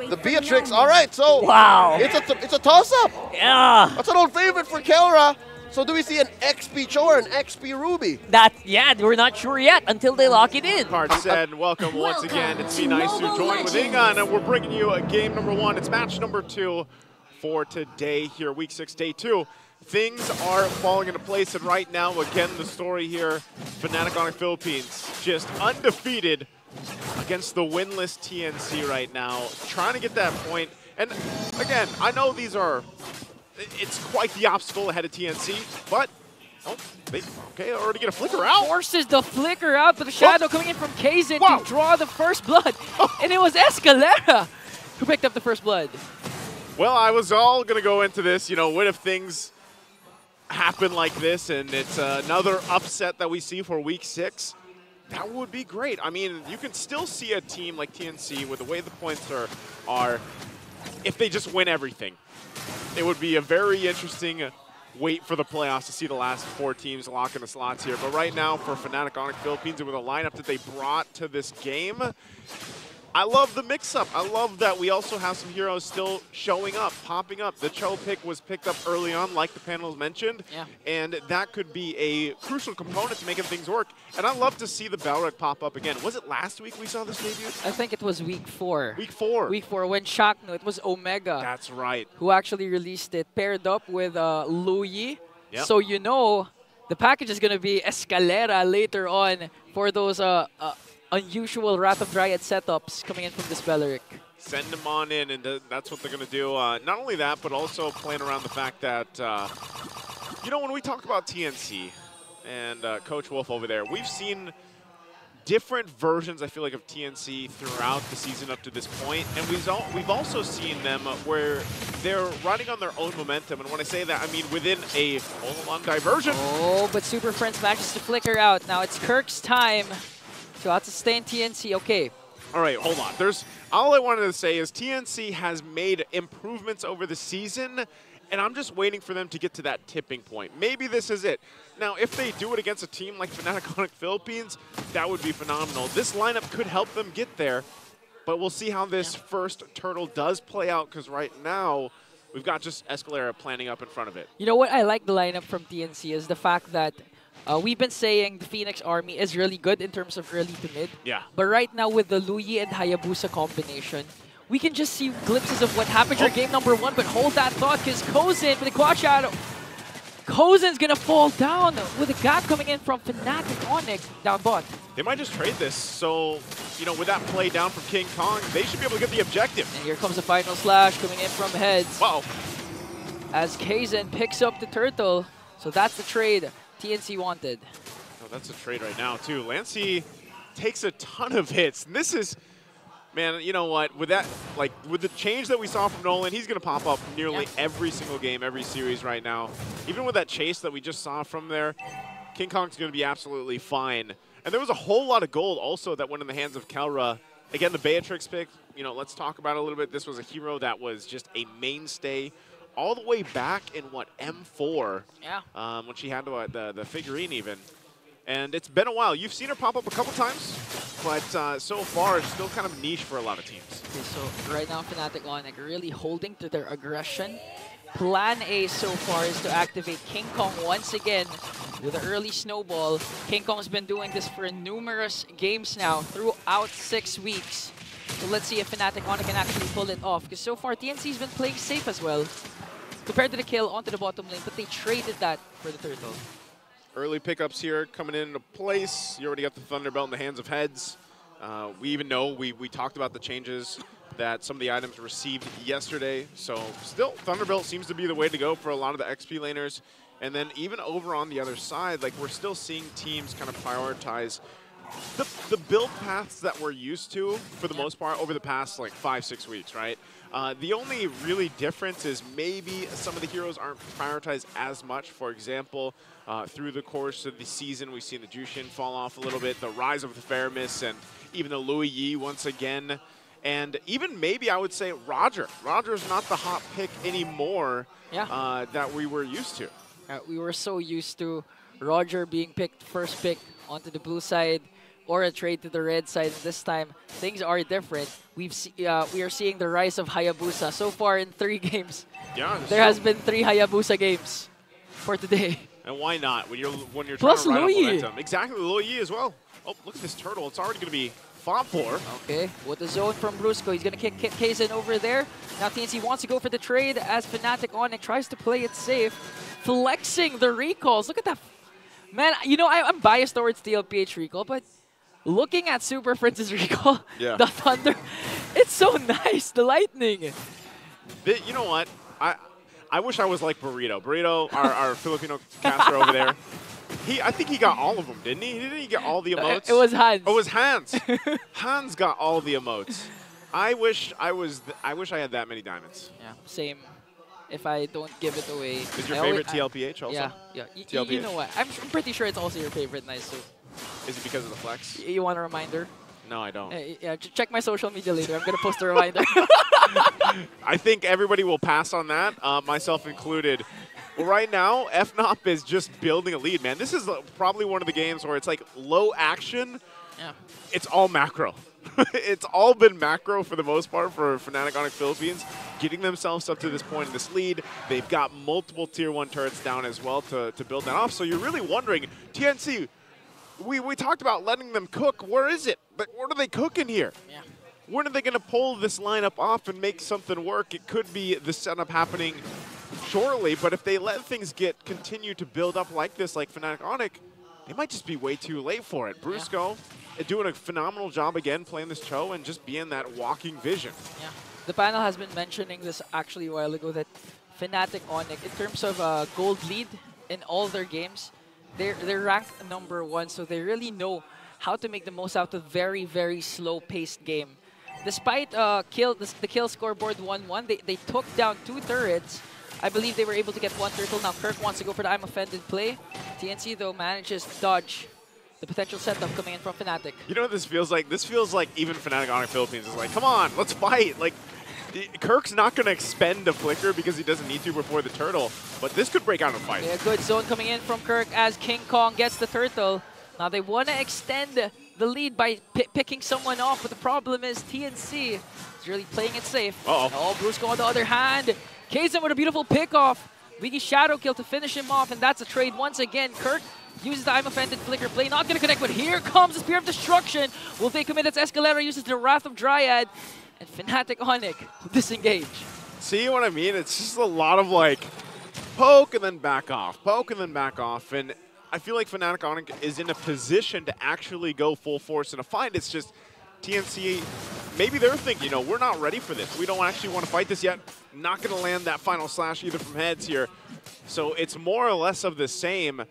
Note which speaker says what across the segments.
Speaker 1: the Beatrix. All right, so
Speaker 2: wow,
Speaker 1: it's a toss-up.
Speaker 2: Yeah,
Speaker 1: that's an old favorite for Kelra. So do we see an XP Cho or an XP Ruby?
Speaker 2: Yeah, we're not sure yet until they lock it in.
Speaker 3: Hard said, welcome once again. It's me, Nice, who joined with Inga, and we're bringing you a game number 1. It's match number 2 for today here, week 6, day 2. Things are falling into place, and right now, again, the story here, FNATIC ONIC Philippines, just undefeated against the winless TNC right now, trying to get that point. And again, I know it's quite the obstacle ahead of TNC, but they already get a flicker out.
Speaker 2: Forces the flicker out, but the shadow coming in from Kazin to draw the first blood. And it was Escalera who picked up the first blood.
Speaker 3: Well, I was all going to go into this, what if things happen like this and it's another upset that we see for week 6? That would be great. I mean, you can still see a team like TNC with the way the points are if they just win everything. It would be a very interesting wait for the playoffs to see the last 4 teams lock in the slots here. But right now for FNATIC ONIC Philippines and with the lineup that they brought to this game, I love the mix-up. I love that we also have some heroes still showing up, popping up. The Cho pick was picked up early on, like the panel mentioned, and that could be a crucial component to making things work. And I love to see the Balrog pop up again. Was it last week we saw this debut?
Speaker 2: I think it was week 4.
Speaker 3: Week 4.
Speaker 2: Week 4 when Shakno, it was Omega.
Speaker 3: That's right.
Speaker 2: Who actually released it, paired up with Luyi.
Speaker 3: Yep.
Speaker 2: So the package is going to be Escalera later on for those unusual Wrath of Dryad setups coming in from this Beleric.
Speaker 3: Send them on in, and that's what they're going to do. Not only that, but also playing around the fact that, when we talk about TNC and Coach Wolf over there, we've seen different versions, I feel like, of TNC throughout the season up to this point, and we've also seen them where they're riding on their own momentum, and when I say that, I mean within a full-on diversion.
Speaker 2: Oh, but Super Friends manages to flicker out. Now it's Kirk's time to out-sustain TNC. Okay.
Speaker 3: All right, hold on. All I wanted to say is TNC has made improvements over the season, and I'm just waiting for them to get to that tipping point. Maybe this is it. Now, if they do it against a team like FNATIC ONIC Philippines, that would be phenomenal. This lineup could help them get there, but we'll see how this first turtle does play out, because right now, we've got just Escalera planning up in front of it.
Speaker 2: You know what I like the lineup from TNC is the fact that we've been saying the Phoenix Army is really good in terms of early to mid.
Speaker 3: Yeah.
Speaker 2: But right now with the Luyi and Hayabusa combination, we can just see glimpses of what happened during game number 1. But hold that thought, because Kozin with the quad shadow. Kozin's going to fall down with a gap coming in from FNATIC ONIC down bot.
Speaker 3: They might just trade this. So, with that play down from King Kong, they should be able to get the objective.
Speaker 2: And here comes the final slash coming in from Heads.
Speaker 3: Wow.
Speaker 2: As Kazin picks up the turtle. So that's the trade TNC wanted.
Speaker 3: Oh, that's a trade right now, too. Lancey takes a ton of hits. And this is, man, you know what? With that, with the change that we saw from Nolan, he's going to pop up nearly every single game, every series right now. Even with that chase that we just saw from there, King Kong's going to be absolutely fine. And there was a whole lot of gold also that went in the hands of Kelra. Again, the Beatrix pick, let's talk about it a little bit. This was a hero that was just a mainstay all the way back in, M4?
Speaker 2: Yeah.
Speaker 3: When she had the figurine even. And it's been a while. You've seen her pop up a couple times, but so far it's still kind of niche for a lot of teams.
Speaker 2: Okay, so right now FNATIC ONIC really holding to their aggression. Plan A so far is to activate King Kong once again with the early snowball. King Kong's been doing this for numerous games now throughout 6 weeks. So let's see if FNATIC ONIC can actually pull it off, because so far TNC's been playing safe as well. Compared to the kill onto the bottom lane, but they traded that for the turtle.
Speaker 3: Early pickups here coming into place. You already got the Thunderbelt in the hands of Heads. We even know, we talked about the changes that some of the items received yesterday. So still, Thunderbelt seems to be the way to go for a lot of the XP laners. And then even over on the other side, we're still seeing teams kind of prioritize the build paths that we're used to, for the most part, over the past 5-6 weeks, right? The only really difference is maybe some of the heroes aren't prioritized as much. For example, through the course of the season, we've seen the Jushin fall off a little bit, the rise of the Faramis, and even the Luyi once again. And even maybe I would say Roger. Roger's not the hot pick anymore that we were used to.
Speaker 2: We were so used to Roger being picked first pick onto the blue side or a trade to the red side. This time, things are different. We are seeing the rise of Hayabusa. So far in 3 games, there has been 3 Hayabusa games for today.
Speaker 3: And why not when you're
Speaker 2: Plus
Speaker 3: trying to ride up
Speaker 2: Luyi.
Speaker 3: momentum? Exactly, Luyi as well. Oh, look at this turtle. It's already going to be fought for.
Speaker 2: Okay, with the zone from Brusco, he's going to kick Kaizen over there. Now TNC wants to go for the trade as FNATIC ONIC tries to play it safe, flexing the recalls. Look at that. Man, you know, I'm biased towards TLPH recall, but looking at Super Prince's recall, the Thunder, it's so nice, the lightning.
Speaker 3: You know what? I wish I was like Burrito. Burrito, our Filipino caster over there. I think he got all of them, didn't he? Didn't he get all the emotes?
Speaker 2: It was Hans.
Speaker 3: Oh, it was Hans. Hans got all the emotes. I wish I had that many diamonds.
Speaker 2: Yeah, same. If I don't give it away.
Speaker 3: Is your favorite TLPH also?
Speaker 2: Yeah. You know what? I'm pretty sure it's also your favorite nice soup.
Speaker 3: Is it because of the flex?
Speaker 2: You want a reminder?
Speaker 3: No, I don't.
Speaker 2: Yeah, check my social media later. I'm going to post a reminder.
Speaker 3: I think everybody will pass on that, myself included. Well, right now, FNOP is just building a lead, man. This is probably one of the games where it's like low action.
Speaker 2: Yeah.
Speaker 3: It's all macro. It's all been macro for the most part for FNATIC ONIC Philippines, getting themselves up to this point in this lead. They've got multiple Tier 1 turrets down as well to build that off. So you're really wondering, TNC, we talked about letting them cook. Where is it? But what are they cooking here?
Speaker 2: Yeah.
Speaker 3: When are they going to pull this lineup off and make something work? It could be the setup happening shortly, but if they let things continue to build up like this, like FNATIC ONIC, they might just be way too late for it. Brusco doing a phenomenal job again playing this Cho and just being that walking vision. Yeah.
Speaker 2: The panel has been mentioning this actually a while ago that FNATIC ONIC, in terms of gold lead in all their games, they're ranked #1, so they really know how to make the most out of very, very slow-paced game. Despite the kill scoreboard 1-1, they took down 2 turrets. I believe they were able to get 1 turtle. Now Kirk wants to go for the I'm offended play. TNC, though, manages to dodge the potential setup coming in from FNATIC.
Speaker 3: You know what this feels like? This feels like even FNATIC ONIC Philippines is like, come on, let's fight. Like, Kirk's not going to expend a flicker because he doesn't need to before the turtle, but this could break out a fight.
Speaker 2: Yeah, good zone coming in from Kirk as King Kong gets the turtle. Now they want to extend the lead by picking someone off, but the problem is TNC is really playing it safe. Oh, Brusco on the other hand. Kaizen with a beautiful pickoff. Wiggy shadow kill to finish him off, and that's a trade once again. Kirk uses the I'm offended flicker play, not going to connect, but here comes the Spear of Destruction. Will they commit? It's Escalera uses the Wrath of Dryad, and FNATIC ONIC disengage.
Speaker 3: See what I mean? It's just a lot of like poke and then back off, poke and then back off, and I feel like FNATIC ONIC is in a position to actually go full force in a fight. It's just TNC, maybe they're thinking, you know, we're not ready for this. We don't actually want to fight this yet. Not going to land that final slash either from heads here. So it's more or less of the same.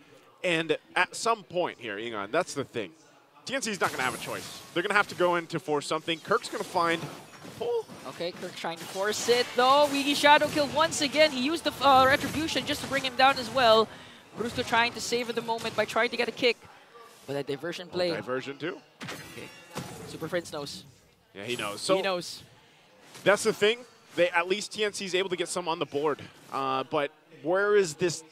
Speaker 3: And at some point here, Ingon, that's the thing. TNC's not going to have a choice. They're going to have to go in to force something. Kirk's going to find pull.
Speaker 2: Okay, Kirk trying to force it, though. Wiggy shadow kill once again. He used the retribution just to bring him down as well. Brusco trying to save at the moment by trying to get a kick. But a diversion play.
Speaker 3: Diversion too.
Speaker 2: Okay. Super Prince knows.
Speaker 3: Yeah, he knows. So
Speaker 2: he knows.
Speaker 3: That's the thing. At least TNC is able to get some on the board. But where is this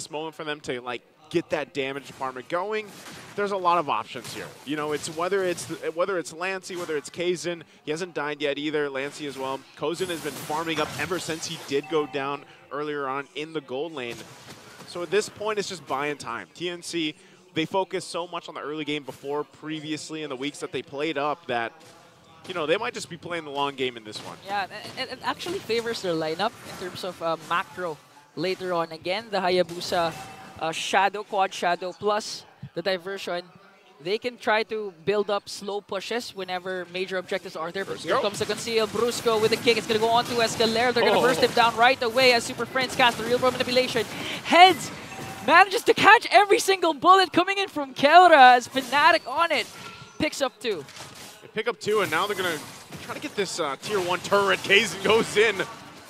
Speaker 3: moment for them to like get that damage department going? There's a lot of options here. You know, it's whether it's Lancey, whether it's Kaizen. He hasn't died yet either. Lancey as well. Kaizen has been farming up ever since he did go down earlier on in the gold lane. So at this point, it's just buying time. TNC, they focused so much on the early game before previously in the weeks that they played up that, you know, they might just be playing the long game in this one.
Speaker 2: Yeah, it actually favors their lineup in terms of macro later on. Again, the Hayabusa Shadow, Quad Shadow, plus the diversion. They can try to build up slow pushes whenever major objectives are there. But here comes the conceal. Brusco with a kick. It's going to go on to Escalera. They're going to burst him down right away as Super Friends cast the real world manipulation. Heads manages to catch every single bullet coming in from Kelra as FNATIC ONIC picks up 2.
Speaker 3: They pick up 2, and now they're going to try to get this Tier 1 turret. Kaizen goes in,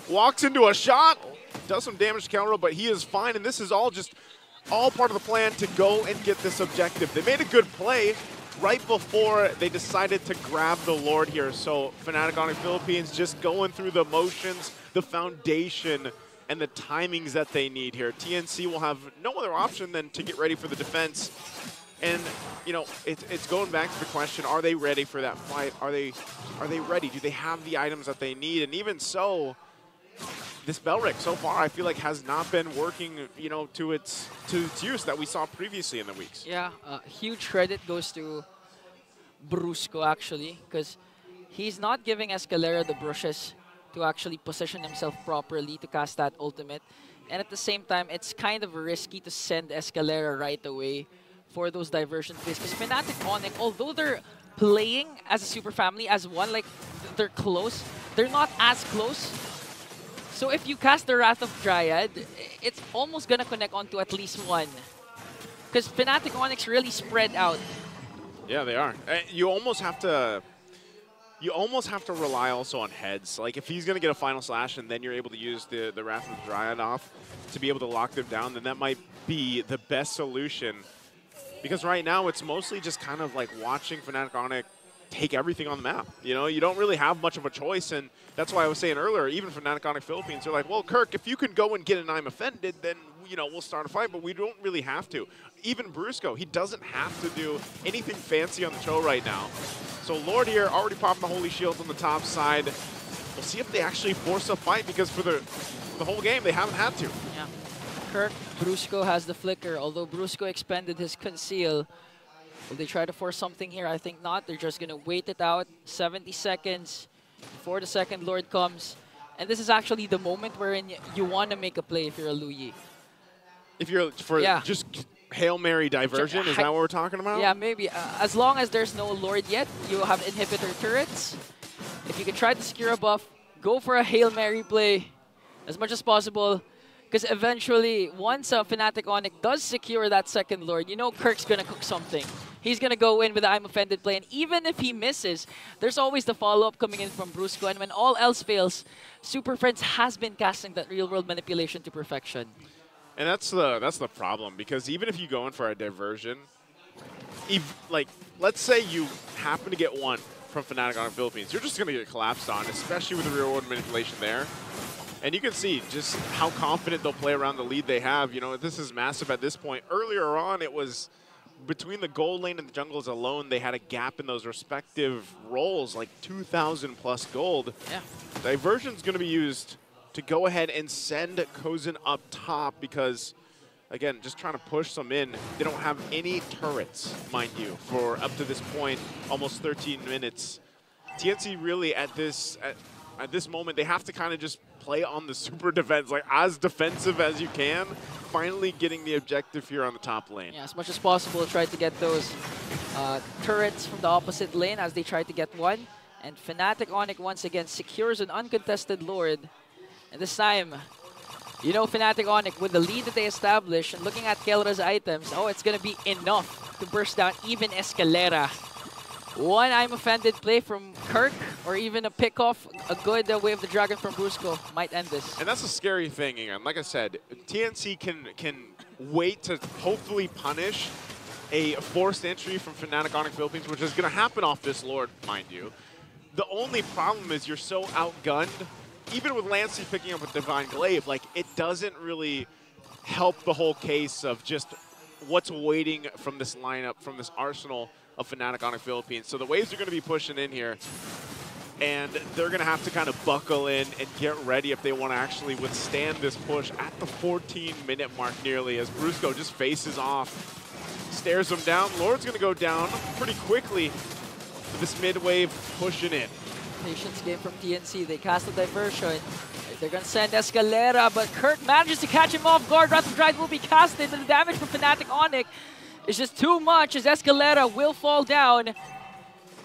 Speaker 3: walks into a shot, does some damage to Kelra, but he is fine, and this is all part of the plan to go and get this objective. They made a good play right before they decided to grab the Lord here. So FNATIC ONIC Philippines just going through the motions, the foundation, and the timings that they need here. TNC will have no other option than to get ready for the defense. And you know, it's going back to the question: are they ready for that fight? Are they ready? Do they have the items that they need? And even so, this Belric so far, I feel like has not been working, you know, to its use that we saw previously in the weeks.
Speaker 2: Yeah, huge credit goes to Brusco actually, because he's not giving Escalera the brushes to actually position himself properly to cast that ultimate. And at the same time, it's kind of risky to send Escalera right away for those diversion plays. Because FNATIC ONIC, although they're playing as a super family, as one, like they're close, they're not as close. So if you cast the Wrath of Dryad, it's almost gonna connect onto at least one. Because FNATIC ONIC's really spread out.
Speaker 3: Yeah, they are. You almost have to rely also on heads. Like if he's gonna get a final slash and then you're able to use the Wrath of Dryad off to be able to lock them down, then that might be the best solution. Because right now it's mostly just kind of like watching FNATIC ONIC take everything on the map. You know, you don't really have much of a choice, and that's why I was saying earlier, even FNATIC ONIC Philippines, they're like, well, Kirk, if you can go and get an I'm offended, then, you know, we'll start a fight, but we don't really have to. Even Brusco, he doesn't have to do anything fancy on the show right now. So Lord here already popping the Holy Shield on the top side. We'll see if they actually force a fight, because for the whole game, they haven't had to.
Speaker 2: Yeah. Kirk, Brusco has the flicker, although Brusco expended his conceal. Will they try to force something here? I think not. They're just going to wait it out. 70 seconds before the second Lord comes. And this is actually the moment wherein you want to make a play if you're a Luyi.
Speaker 3: If you're for just Hail Mary diversion, is that what we're talking about?
Speaker 2: Yeah, maybe. As long as there's no Lord yet, you have inhibitor turrets. If you can try to secure a buff, go for a Hail Mary play as much as possible. Because eventually, once FNATIC ONIC does secure that second Lord, you know Kirk's going to cook something. He's going to go in with the I'm offended play. And even if he misses, there's always the follow-up coming in from Brusco. And when all else fails, Super Friends has been casting that real-world manipulation to perfection.
Speaker 3: And that's the problem, because even if you go in for a diversion, like, let's say you happen to get one from FNATIC ONIC Philippines, you're just going to get collapsed on, especially with the real-world manipulation there. And you can see just how confident they'll play around the lead they have. You know, this is massive at this point. Earlier on, it was between the gold lane and the jungles alone, they had a gap in those respective roles, like 2,000 plus gold.
Speaker 2: Yeah.
Speaker 3: Diversion's going to be used to go ahead and send Kozin up top because, again, just trying to push them in. They don't have any turrets, mind you, for up to this point, almost 13 minutes. TNC really at this moment, they have to kind of just play on the super defense, like as defensive as you can, finally getting the objective here on the top lane.
Speaker 2: Yeah, as much as possible, try to get those turrets from the opposite lane as they try to get one. And FNATIC ONIC once again secures an uncontested Lord. And this time, you know FNATIC ONIC, with the lead that they established, and looking at Kelra's items, oh, it's going to be enough to burst down even Escalera. One I'm offended play from Kirk, or even a pick-off, a good Wave the Dragon from Brusco might end this.
Speaker 3: And that's a scary thing, again. Like I said, TNC can wait to hopefully punish a forced entry from FNATIC ONIC Philippines, which is going to happen off this Lord, mind you. The only problem is you're so outgunned. Even with Lancey picking up a Divine Glaive, like, it doesn't really help the whole case of just what's waiting from this lineup, from this arsenal of FNATIC ONIC Philippines. So the waves are going to be pushing in here, and they're going to have to kind of buckle in and get ready if they want to actually withstand this push at the 14-minute mark nearly, as Brusco just faces off, stares him down. Lord's going to go down pretty quickly with this mid-wave pushing in.
Speaker 2: Patience game from TNC. They cast a diversion. They're going to send Escalera, but Kirk manages to catch him off guard. Wrath of Dryad will be casted, but the damage from FNATIC ONIC is just too much as Escalera will fall down.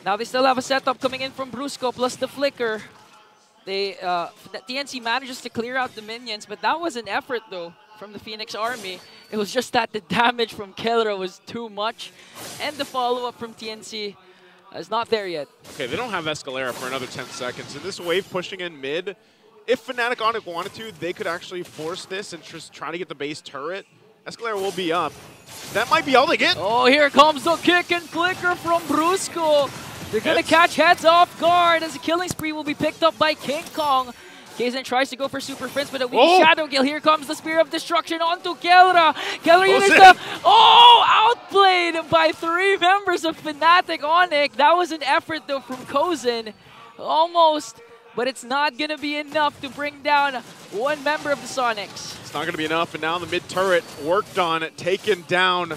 Speaker 2: Now they still have a setup coming in from Brusco plus the flicker. TNC manages to clear out the minions, but that was an effort though from the Phoenix army. It was just that the damage from Kelra was too much, and the follow-up from TNC is not there yet.
Speaker 3: Okay, they don't have Escalera for another 10 seconds, and this wave pushing in mid, if FNATIC ONIC wanted to, they could actually force this and just try to get the base turret. Escalera will be up. That might be all they get.
Speaker 2: Oh, here comes the kick and flicker from Brusco. They're going to catch heads off guard as the killing spree will be picked up by King Kong. Kaizen tries to go for Super Prince, but a weak shadow kill. Here comes the Spear of Destruction onto Kelra. Kelra uses the... outplayed by 3 members of FNATIC ONIC. That was an effort, though, from Kozen. Almost, but it's not going to be enough to bring down 1 member of the Sonics.
Speaker 3: It's not going to be enough, and now the mid-turret worked on it, taken down.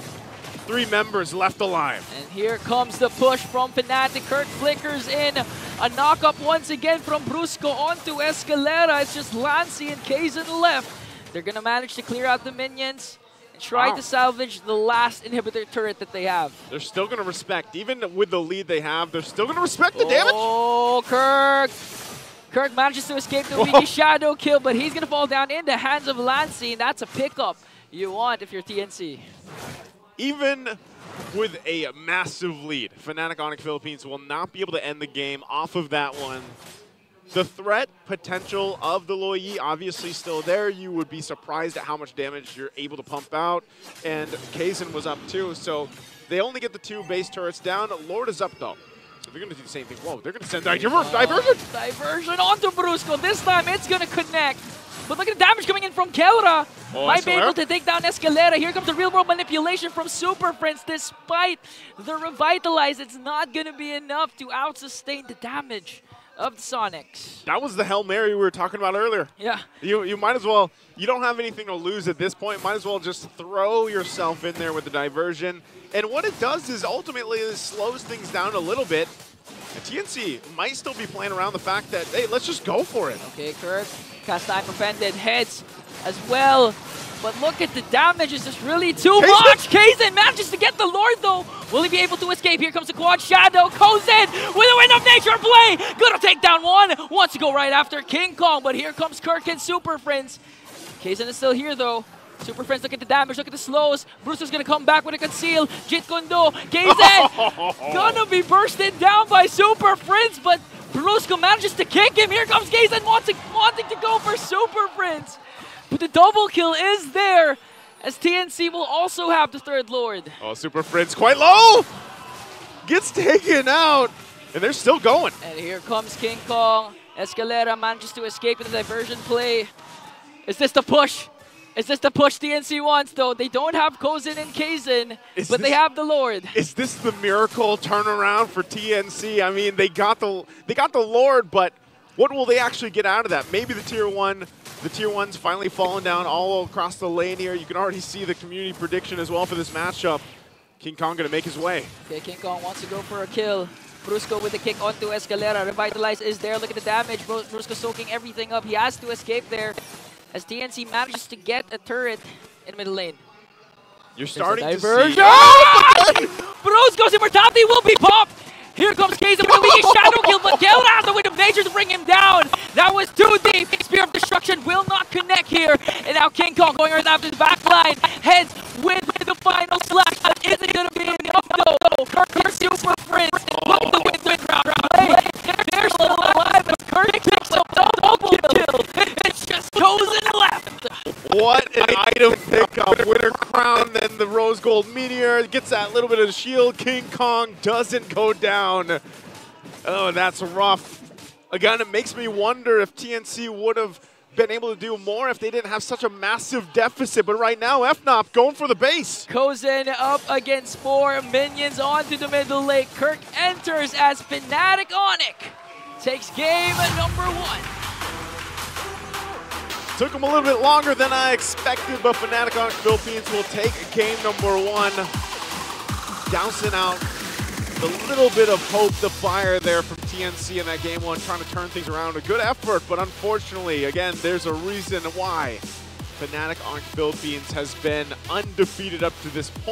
Speaker 3: 3 members left alive.
Speaker 2: And here comes the push from FNATIC. Kirk flickers in. A knock-up once again from Brusco onto Escalera. It's just Lancy and Kaizen left. They're going to manage to clear out the minions and try to salvage the last inhibitor turret that they have.
Speaker 3: They're still going to respect, even with the lead they have, they're still going to respect the damage.
Speaker 2: Oh, Kirk! Kirk manages to escape the weaky shadow kill, but he's going to fall down in the hands of Lancy, and that's a pickup you want if you're TNC.
Speaker 3: Even with a massive lead, FNATIC ONIC Philippines will not be able to end the game off of that one. The threat potential of the Loyi obviously still there. You would be surprised at how much damage you're able to pump out. And Kaizen was up too, so they only get the 2 base turrets down. Lord is up though. So they're going to do the same thing. Whoa, they're going to send diversion!
Speaker 2: Diversion onto Brusco. This time it's going to connect. But look at the damage coming in from Kelra. Might be able to take down Escalera. Here comes the real-world manipulation from Super Prince. Despite the Revitalize, it's not going to be enough to out-sustain the damage of the Sonics.
Speaker 3: That was the Hail Mary we were talking about earlier.
Speaker 2: Yeah.
Speaker 3: You might as well, you don't have anything to lose at this point. Might as well just throw yourself in there with the diversion. And what it does is ultimately it slows things down a little bit. And TNC might still be playing around the fact that, hey, let's just go for it.
Speaker 2: Okay, Kirk, cast time prevented, heads as well. But look at the damage, it's just really too much. Kaizen manages to get the Lord though. Will he be able to escape? Here comes the quad shadow. Kozen with a Wind of Nature play. Gonna take down 1. Wants to go right after King Kong, but here comes Kirk and Super Prince. Kaizen is still here though. Super Friends, look at the damage, look at the slows. Brewster's gonna come back with a conceal. Jit Kondo, Kaizen gonna be bursted down by Super Friends, but Brusco manages to kick him. Here comes Kaizen wanting to go for Super Friends. But the double kill is there, as TNC will also have the 3rd Lord.
Speaker 3: Oh, Super Friends quite low! Gets taken out, and they're still going.
Speaker 2: And here comes King Kong. Escalera manages to escape in the diversion play. Is this the push? Is this the push TNC wants, though? They don't have Kozen and Kaizen, but they have the Lord.
Speaker 3: Is this the miracle turnaround for TNC? I mean, they got the Lord, but what will they actually get out of that? Maybe the tier 1's finally falling down all across the lane here. You can already see the community prediction as well for this matchup. King Kong gonna make his way.
Speaker 2: Okay, King Kong wants to go for a kill. Brusco with the kick onto Escalera. Revitalize is there. Look at the damage. Brusco soaking everything up. He has to escape there, as TNC manages to get a turret in middle lane.
Speaker 3: You're starting to see...
Speaker 2: Brusco's immortality will be popped! Here comes Kaizen with a weak shadow kill, but Kelra has the Wind of Nature to bring him down. That was too deep. Spear of Destruction will not connect here. And now King Kong going right after the back line. Heads with the final slash. Is it going to be enough though? Kirk Super Prince. Look at the wind crowd. They're still alive, but Kirk picks up double kill. It's just Kozen left.
Speaker 3: What an item pickup. Winter Crown, then the Rose Gold Meteor. Gets that little bit of the shield. King Kong doesn't go down. Oh, that's rough. Again, it makes me wonder if TNC would have been able to do more if they didn't have such a massive deficit. But right now, FNOP going for the base.
Speaker 2: Kozen up against 4 minions onto the middle lane. Kirk enters as FNATIC ONIC takes game number 1.
Speaker 3: Took them a little bit longer than I expected, but FNATIC ONIC Philippines will take game number 1. Dousing out the little bit of hope, the fire there from TNC in that game 1, trying to turn things around. A good effort, but unfortunately, again, there's a reason why FNATIC ONIC Philippines has been undefeated up to this point.